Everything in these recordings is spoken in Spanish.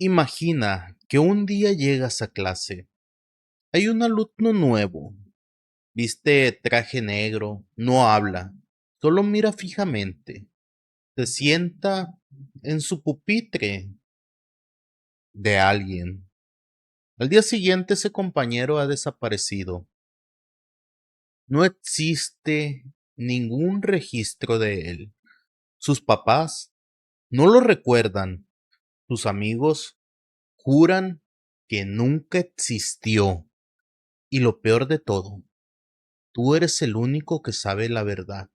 Imagina que un día llegas a clase. Hay un alumno nuevo. Viste traje negro, no habla, solo mira fijamente. Se sienta en su pupitre de alguien. Al día siguiente ese compañero ha desaparecido. No existe ningún registro de él. Sus papás no lo recuerdan. Sus amigos juran que nunca existió. Y lo peor de todo, tú eres el único que sabe la verdad.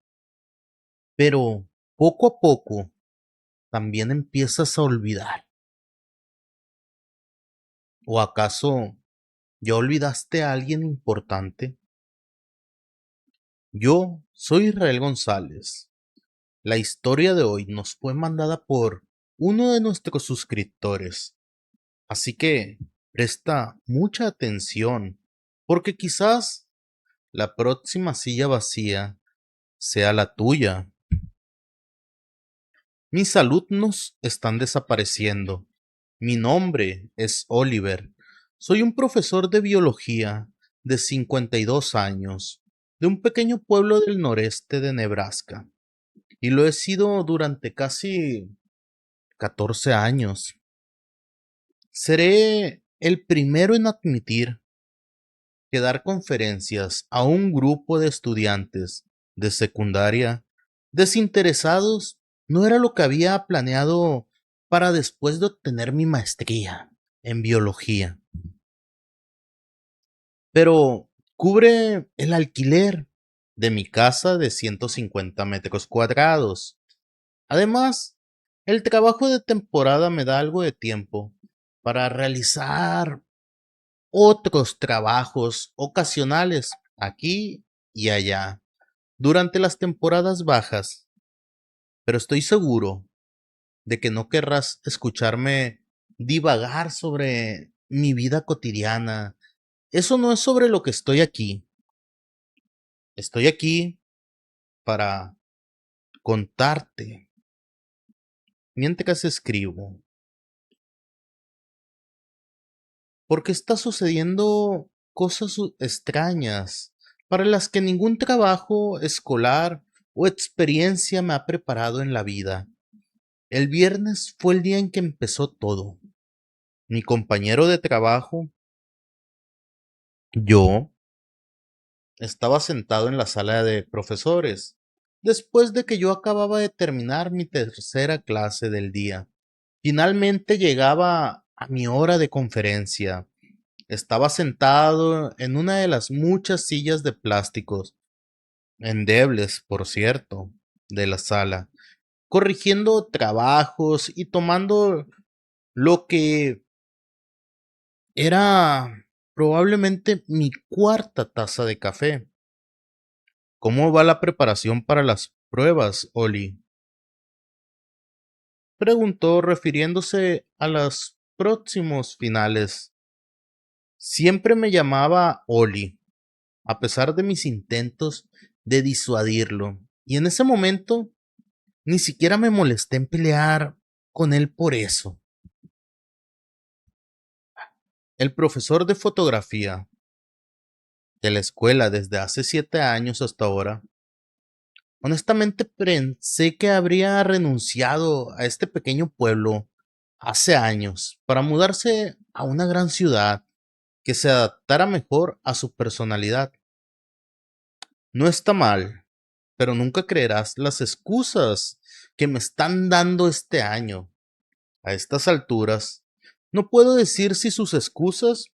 Pero poco a poco también empiezas a olvidar. ¿O acaso ya olvidaste a alguien importante? Yo soy Israel González. La historia de hoy nos fue mandada por uno de nuestros suscriptores. Así que presta mucha atención, porque quizás la próxima silla vacía sea la tuya. Mis alumnos están desapareciendo. Mi nombre es Oliver. Soy un profesor de biología de 52 años, de un pequeño pueblo del noreste de Nebraska. Y lo he sido durante casi 14 años. Seré el primero en admitir que dar conferencias a un grupo de estudiantes de secundaria desinteresados no era lo que había planeado para después de obtener mi maestría en biología. Pero cubre el alquiler de mi casa de 150 metros cuadrados. Además, el trabajo de temporada me da algo de tiempo para realizar otros trabajos ocasionales aquí y allá durante las temporadas bajas, pero estoy seguro de que no querrás escucharme divagar sobre mi vida cotidiana. Eso no es sobre lo que estoy aquí. Estoy aquí para contarte mientras escribo. Porque está sucediendo cosas extrañas para las que ningún trabajo escolar o experiencia me ha preparado en la vida. El viernes fue el día en que empezó todo. Mi compañero de trabajo, yo, estaba sentado en la sala de profesores, después de que yo acababa de terminar mi tercera clase del día. Finalmente llegaba a mi hora de conferencia. Estaba sentado en una de las muchas sillas de plásticos, endebles, por cierto, de la sala, corrigiendo trabajos y tomando lo que era probablemente mi cuarta taza de café. ¿Cómo va la preparación para las pruebas, Oli? Preguntó refiriéndose a los próximos finales. Siempre me llamaba Oli, a pesar de mis intentos de disuadirlo, y en ese momento ni siquiera me molesté en pelear con él por eso. El profesor de fotografía de la escuela desde hace 7 años hasta ahora, honestamente pensé que habría renunciado a este pequeño pueblo hace años para mudarse a una gran ciudad que se adaptara mejor a su personalidad. No está mal, pero nunca creerás las excusas que me están dando este año. A estas alturas, no puedo decir si sus excusas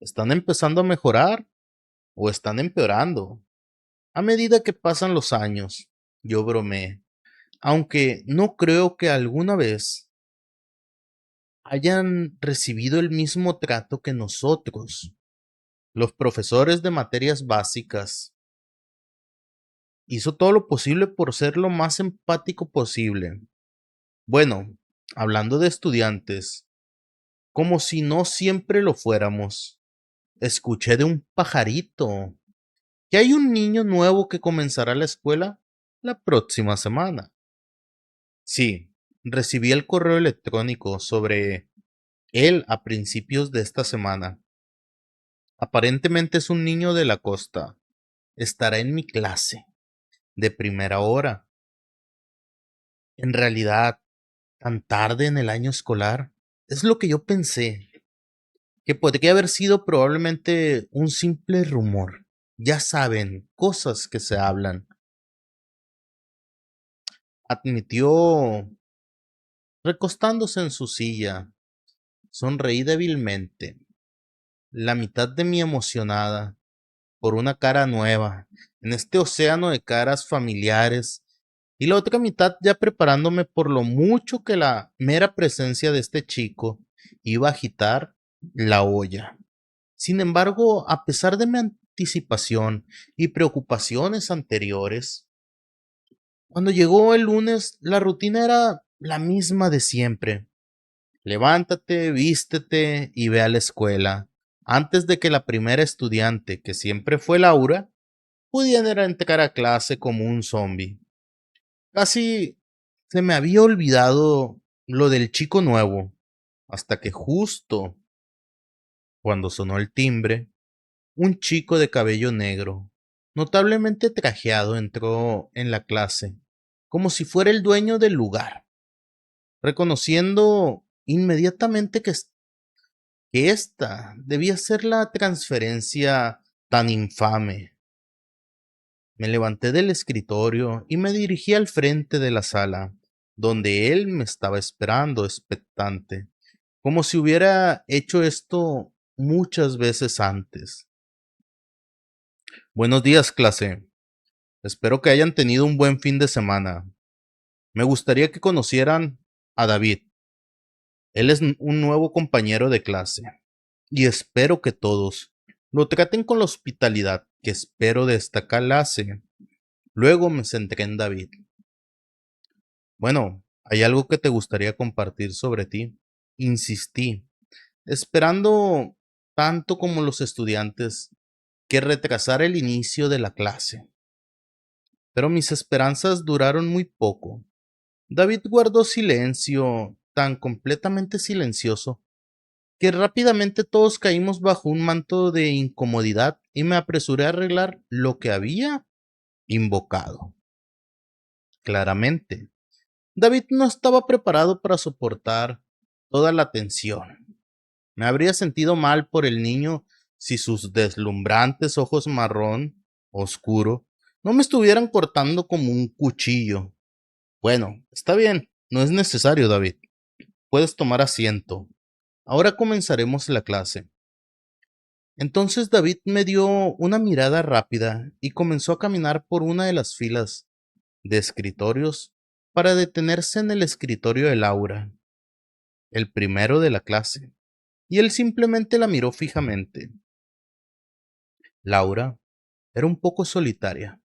están empezando a mejorar o están empeorando. A medida que pasan los años, yo bromeé, aunque no creo que alguna vez hayan recibido el mismo trato que nosotros, los profesores de materias básicas. Hizo todo lo posible por ser lo más empático posible. Bueno, hablando de estudiantes, como si no siempre lo fuéramos, escuché de un pajarito que hay un niño nuevo que comenzará la escuela la próxima semana. Sí, recibí el correo electrónico sobre Él a principios de esta semana. Aparentemente es un niño de la costa. Estará en mi clase, de primera hora. En realidad, tan tarde en el año escolar, es lo que yo pensé, que podría haber sido probablemente un simple rumor. Ya saben, cosas que se hablan. Admitió recostándose en su silla. Sonreí débilmente, la mitad de mí emocionada por una cara nueva en este océano de caras familiares y la otra mitad ya preparándome por lo mucho que la mera presencia de este chico iba a agitar la olla. Sin embargo, a pesar de mi anticipación y preocupaciones anteriores, cuando llegó el lunes la rutina era la misma de siempre. Levántate, vístete y ve a la escuela, antes de que la primera estudiante, que siempre fue Laura, pudiera entrar a clase como un zombi. Casi se me había olvidado lo del chico nuevo, hasta que justo cuando sonó el timbre, un chico de cabello negro, notablemente trajeado, entró en la clase, como si fuera el dueño del lugar, reconociendo inmediatamente que esta debía ser la transferencia tan infame. Me levanté del escritorio y me dirigí al frente de la sala, donde él me estaba esperando expectante, como si hubiera hecho esto muchas veces antes. Buenos días, clase. Espero que hayan tenido un buen fin de semana. Me gustaría que conocieran a David. Él es un nuevo compañero de clase. Y espero que todos lo traten con la hospitalidad que espero de esta clase. Luego me centré en David. Bueno, ¿hay algo que te gustaría compartir sobre ti? Insistí, esperando tanto como los estudiantes que retrasara el inicio de la clase. Pero mis esperanzas duraron muy poco. David guardó silencio, tan completamente silencioso, que rápidamente todos caímos bajo un manto de incomodidad y me apresuré a arreglar lo que había invocado. Claramente, David no estaba preparado para soportar toda la tensión. Me habría sentido mal por el niño si sus deslumbrantes ojos marrón oscuro no me estuvieran cortando como un cuchillo. Bueno, está bien, no es necesario, David. Puedes tomar asiento. Ahora comenzaremos la clase. Entonces David me dio una mirada rápida y comenzó a caminar por una de las filas de escritorios para detenerse en el escritorio de Laura, el primero de la clase, y él simplemente la miró fijamente. Laura era un poco solitaria,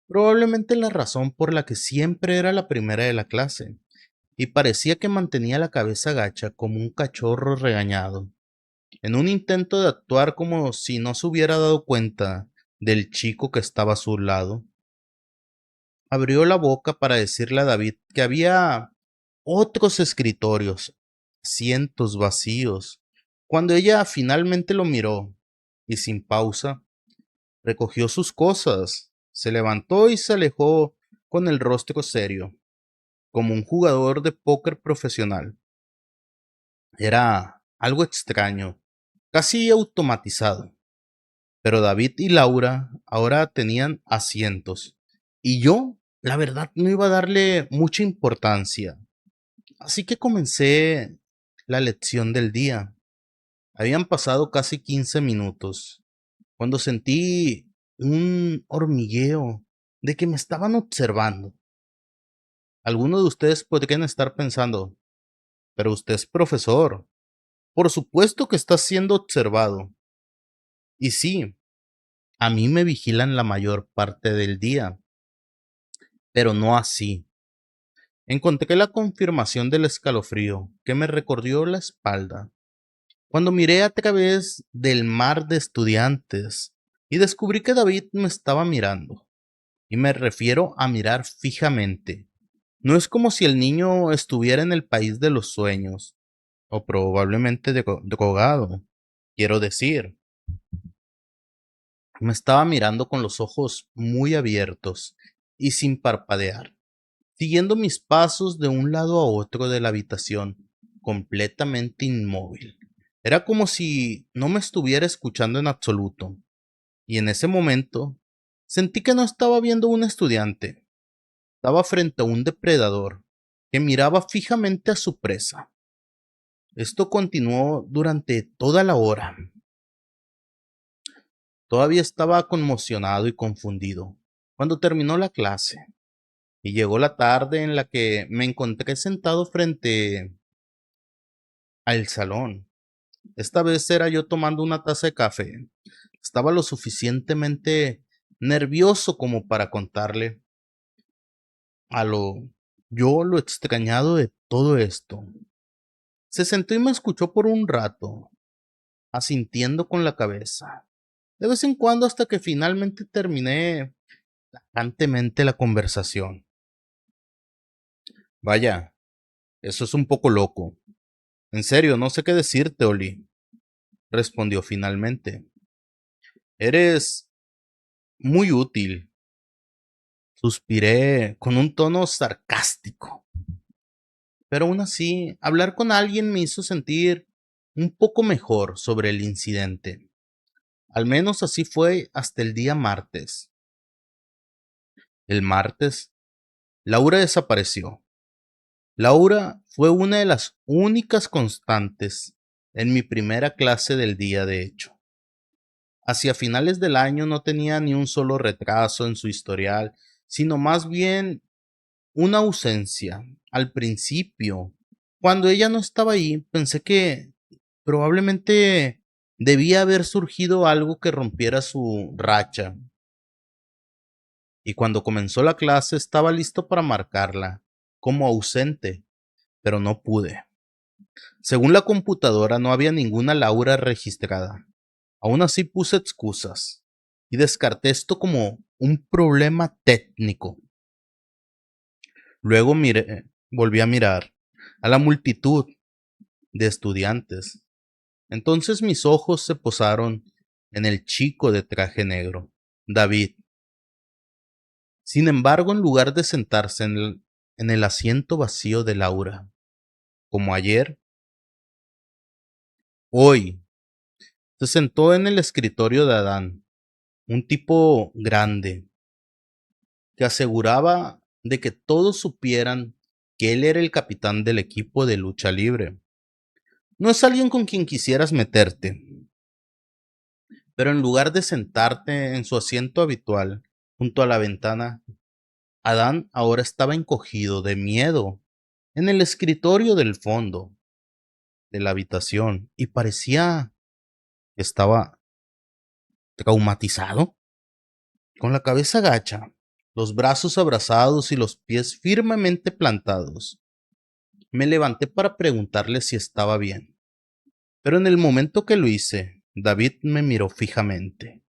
probablemente la razón por la que siempre era la primera de la clase, y parecía que mantenía la cabeza gacha como un cachorro regañado, en un intento de actuar como si no se hubiera dado cuenta del chico que estaba a su lado. Abrió la boca para decirle a David que había otros escritorios, cientos vacíos, cuando ella finalmente lo miró y sin pausa recogió sus cosas, se levantó y se alejó con el rostro serio, como un jugador de póker profesional. Era algo extraño, casi automatizado, pero David y Laura ahora tenían asientos, y yo, la verdad, no iba a darle mucha importancia. Así que comencé la lección del día. Habían pasado casi 15 minutos cuando sentí un hormigueo de que me estaban observando. Algunos de ustedes podrían estar pensando, pero usted es profesor. Por supuesto que está siendo observado. Y sí, a mí me vigilan la mayor parte del día, pero no así. Encontré la confirmación del escalofrío que me recorrió la espalda cuando miré a través del mar de estudiantes y descubrí que David me estaba mirando. Y me refiero a mirar fijamente. No es como si el niño estuviera en el país de los sueños, o probablemente drogado. Quiero decir, me estaba mirando con los ojos muy abiertos y sin parpadear, siguiendo mis pasos de un lado a otro de la habitación, completamente inmóvil. Era como si no me estuviera escuchando en absoluto, y en ese momento sentí que no estaba viendo a un estudiante, estaba frente a un depredador que miraba fijamente a su presa. Esto continuó durante toda la hora. Todavía estaba conmocionado y confundido cuando terminó la clase y llegó la tarde en la que me encontré sentado frente al salón. Esta vez era yo tomando una taza de café. Estaba lo suficientemente nervioso como para contarle a lo extrañado de todo esto. Se sentó y me escuchó por un rato, asintiendo con la cabeza, de vez en cuando hasta que finalmente terminé tajantemente la conversación. Vaya, eso es un poco loco. En serio, no sé qué decirte, Oli, respondió finalmente. Eres muy útil. Suspiré con un tono sarcástico. Pero aún así, hablar con alguien me hizo sentir un poco mejor sobre el incidente. Al menos así fue hasta el día martes. El martes, Laura desapareció. Laura fue una de las únicas constantes en mi primera clase del día, de hecho. Hacia finales del año no tenía ni un solo retraso en su historial, sino más bien una ausencia. Al principio, cuando ella no estaba ahí, pensé que probablemente debía haber surgido algo que rompiera su racha. Y cuando comenzó la clase estaba listo para marcarla como ausente, pero no pude. Según la computadora no había ninguna Laura registrada. Aún así puse excusas y descarté esto como un problema técnico. Luego volví a mirar a la multitud de estudiantes. Entonces mis ojos se posaron en el chico de traje negro, David. Sin embargo, en lugar de sentarse en el asiento vacío de Laura, como ayer, hoy se sentó en el escritorio de Adán, un tipo grande, que aseguraba de que todos supieran que él era el capitán del equipo de lucha libre. No es alguien con quien quisieras meterte, pero en lugar de sentarte en su asiento habitual, junto a la ventana, Adán ahora estaba encogido de miedo en el escritorio del fondo de la habitación y parecía que estaba traumatizado, con la cabeza gacha, los brazos abrazados y los pies firmemente plantados. Me levanté para preguntarle si estaba bien, pero en el momento que lo hice, David me miró fijamente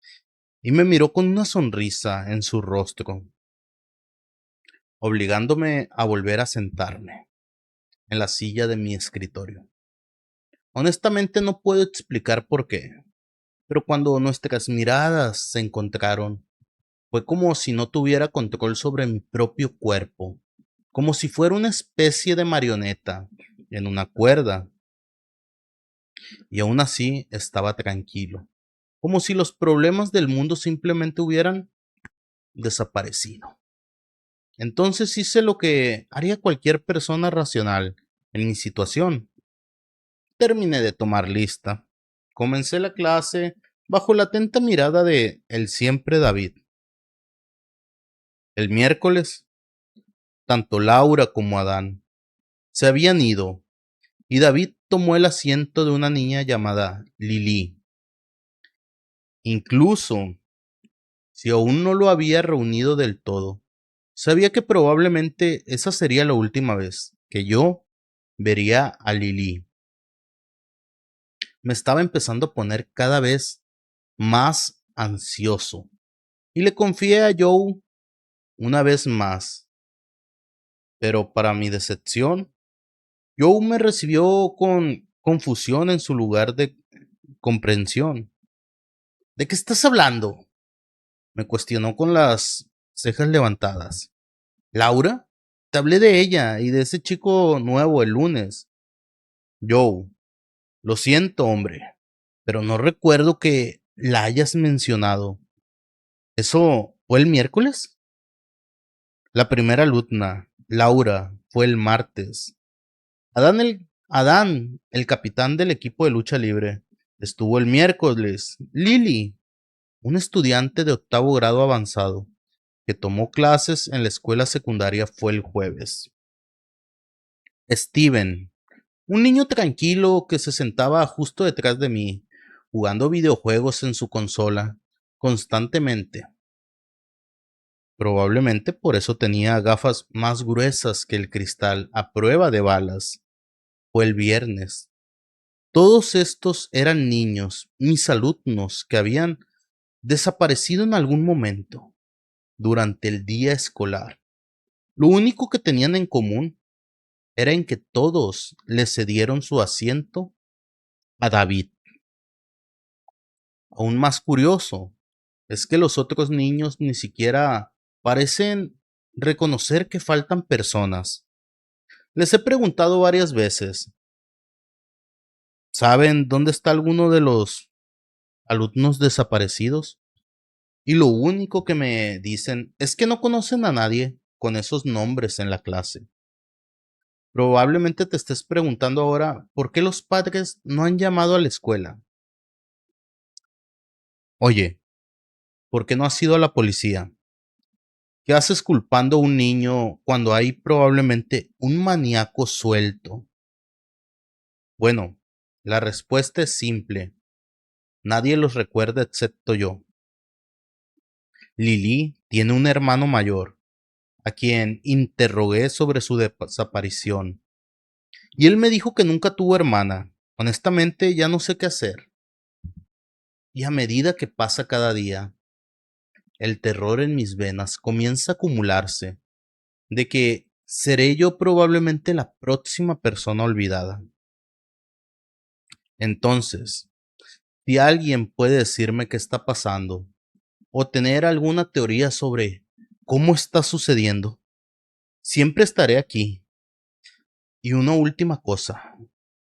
y me miró con una sonrisa en su rostro, obligándome a volver a sentarme en la silla de mi escritorio. Honestamente no puedo explicar por qué, pero cuando nuestras miradas se encontraron, fue como si no tuviera control sobre mi propio cuerpo, como si fuera una especie de marioneta en una cuerda, y aún así estaba tranquilo, como si los problemas del mundo simplemente hubieran desaparecido. Entonces hice lo que haría cualquier persona racional en mi situación. Terminé de tomar lista. Comencé la clase bajo la atenta mirada de el siempre David. El miércoles, tanto Laura como Adán se habían ido y David tomó el asiento de una niña llamada Lili. Incluso si aún no lo había reunido del todo, sabía que probablemente esa sería la última vez que yo vería a Lili. Me estaba empezando a poner cada vez más ansioso y le confié a Joe una vez más, pero para mi decepción, Joe me recibió con confusión en su lugar de comprensión. ¿De qué estás hablando? Me cuestionó con las cejas levantadas. ¿Laura? Te hablé de ella y de ese chico nuevo el lunes. Joe, lo siento, hombre, pero no recuerdo que la hayas mencionado. ¿Eso fue el miércoles? La primera alumna, Laura, fue el martes. Adán, el capitán del equipo de lucha libre, estuvo el miércoles. Lily, un estudiante de octavo grado avanzado, que tomó clases en la escuela secundaria, fue el jueves. Steven, un niño tranquilo que se sentaba justo detrás de mí, jugando videojuegos en su consola, constantemente. Probablemente por eso tenía gafas más gruesas que el cristal a prueba de balas. Fue el viernes. Todos estos eran niños, mis alumnos, que habían desaparecido en algún momento durante el día escolar. Lo único que tenían en común era en que todos le cedieron su asiento a David. Aún más curioso es que los otros niños ni siquiera parecen reconocer que faltan personas. Les he preguntado varias veces, ¿saben dónde está alguno de los alumnos desaparecidos? Y lo único que me dicen es que no conocen a nadie con esos nombres en la clase. Probablemente te estés preguntando ahora por qué los padres no han llamado a la escuela. Oye, ¿por qué no has ido a la policía? ¿Qué haces culpando a un niño cuando hay probablemente un maníaco suelto? Bueno, la respuesta es simple. Nadie los recuerda excepto yo. Lily tiene un hermano mayor, a quien interrogué sobre su desaparición. Y él me dijo que nunca tuvo hermana. Honestamente, ya no sé qué hacer. Y a medida que pasa cada día, el terror en mis venas comienza a acumularse, de que seré yo probablemente la próxima persona olvidada. Entonces, si alguien puede decirme qué está pasando, o tener alguna teoría sobre cómo está sucediendo, siempre estaré aquí. Y una última cosa,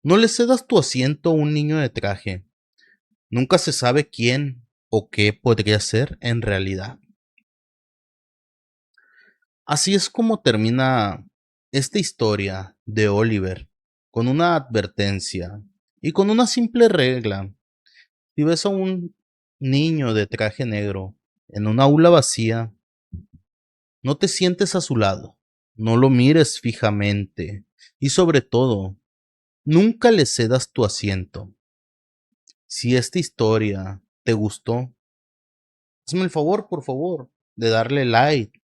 no le cedas tu asiento a un niño de traje. Nunca se sabe quién o qué podría ser en realidad. Así es como termina esta historia de Oliver, con una advertencia y con una simple regla. Si ves a un niño de traje negro en una aula vacía, no te sientes a su lado, no lo mires fijamente y sobre todo, nunca le cedas tu asiento. Si esta historia te gustó, hazme el favor, por favor, de darle like.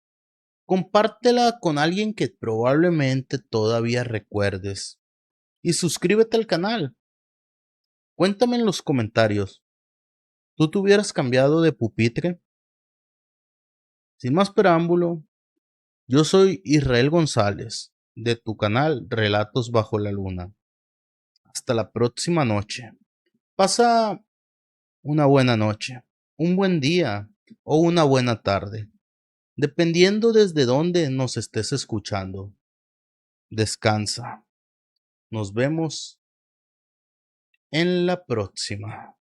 Compártela con alguien que probablemente todavía recuerdes. Y suscríbete al canal. Cuéntame en los comentarios, ¿tú te hubieras cambiado de pupitre? Sin más preámbulo, yo soy Israel González, de tu canal Relatos Bajo la Luna. Hasta la próxima noche. Pasa una buena noche, un buen día o una buena tarde, dependiendo desde dónde nos estés escuchando. Descansa. Nos vemos en la próxima.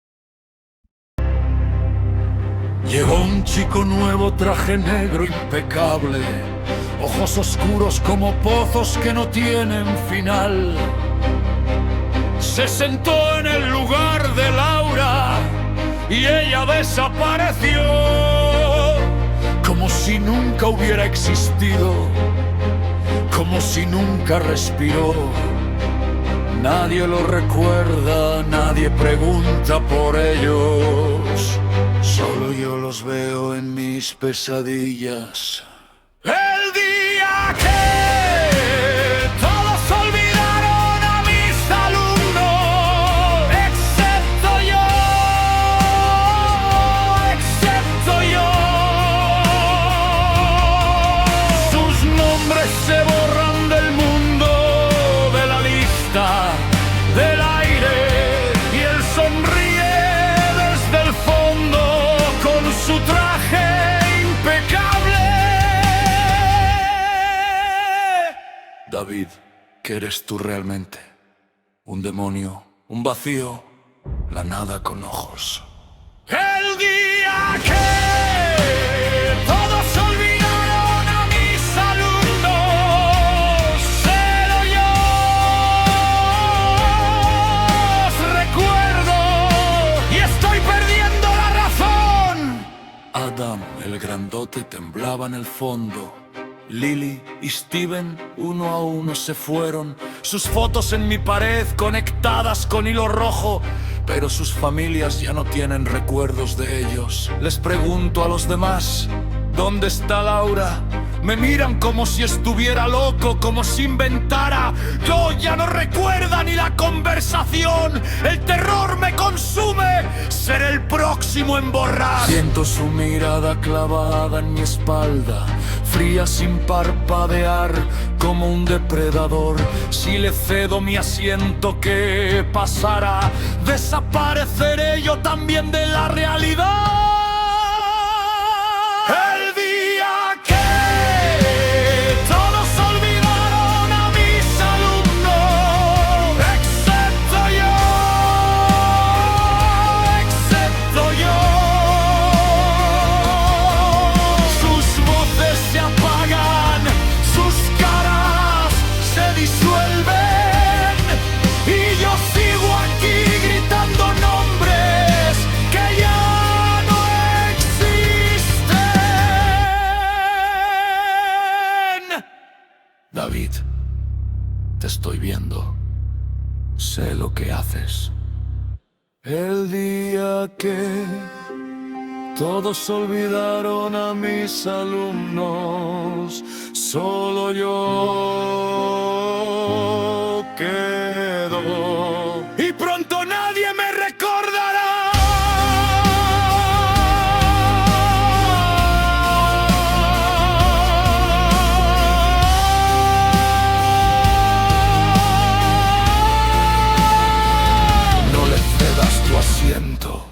Llegó un chico nuevo, traje negro impecable, ojos oscuros como pozos que no tienen final. Se sentó en el lugar de Laura y ella desapareció, como si nunca hubiera existido, como si nunca respiró. Nadie lo recuerda, nadie pregunta por ellos. Solo yo los veo en mis pesadillas. El día que todos olvidaron a mis alumnos, excepto yo. Sus nombres se borran del mundo, de la lista, del aire. David, ¿qué eres tú realmente? Un demonio, un vacío, la nada con ojos. El día que todos olvidaron a mis alumnos, pero yo os recuerdo y estoy perdiendo la razón. Adam, el grandote, temblaba en el fondo. Lily y Steven, uno a uno se fueron. Sus fotos en mi pared conectadas con hilo rojo, pero sus familias ya no tienen recuerdos de ellos. Les pregunto a los demás, ¿dónde está Laura? Me miran como si estuviera loco, como si inventara. Yo ya no recuerda ni la conversación. El terror me consume, seré el próximo en borrar. Siento su mirada clavada en mi espalda, fría sin parpadear, como un depredador. Si le cedo mi asiento, ¿qué pasará? Desapareceré yo también de la realidad. El día que todos olvidaron a mis alumnos, excepto yo. Sus voces se apagan, sus caras se disuelven, y yo sigo aquí gritando nombres que ya no existen. David, te estoy viendo, sé lo que haces. El día que todos olvidaron a mis alumnos, solo yo quedo. Y pronto nadie me recordará. No le cedas tu asiento.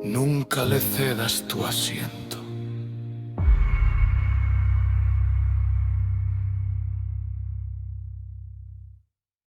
Nunca le cedas tu asiento.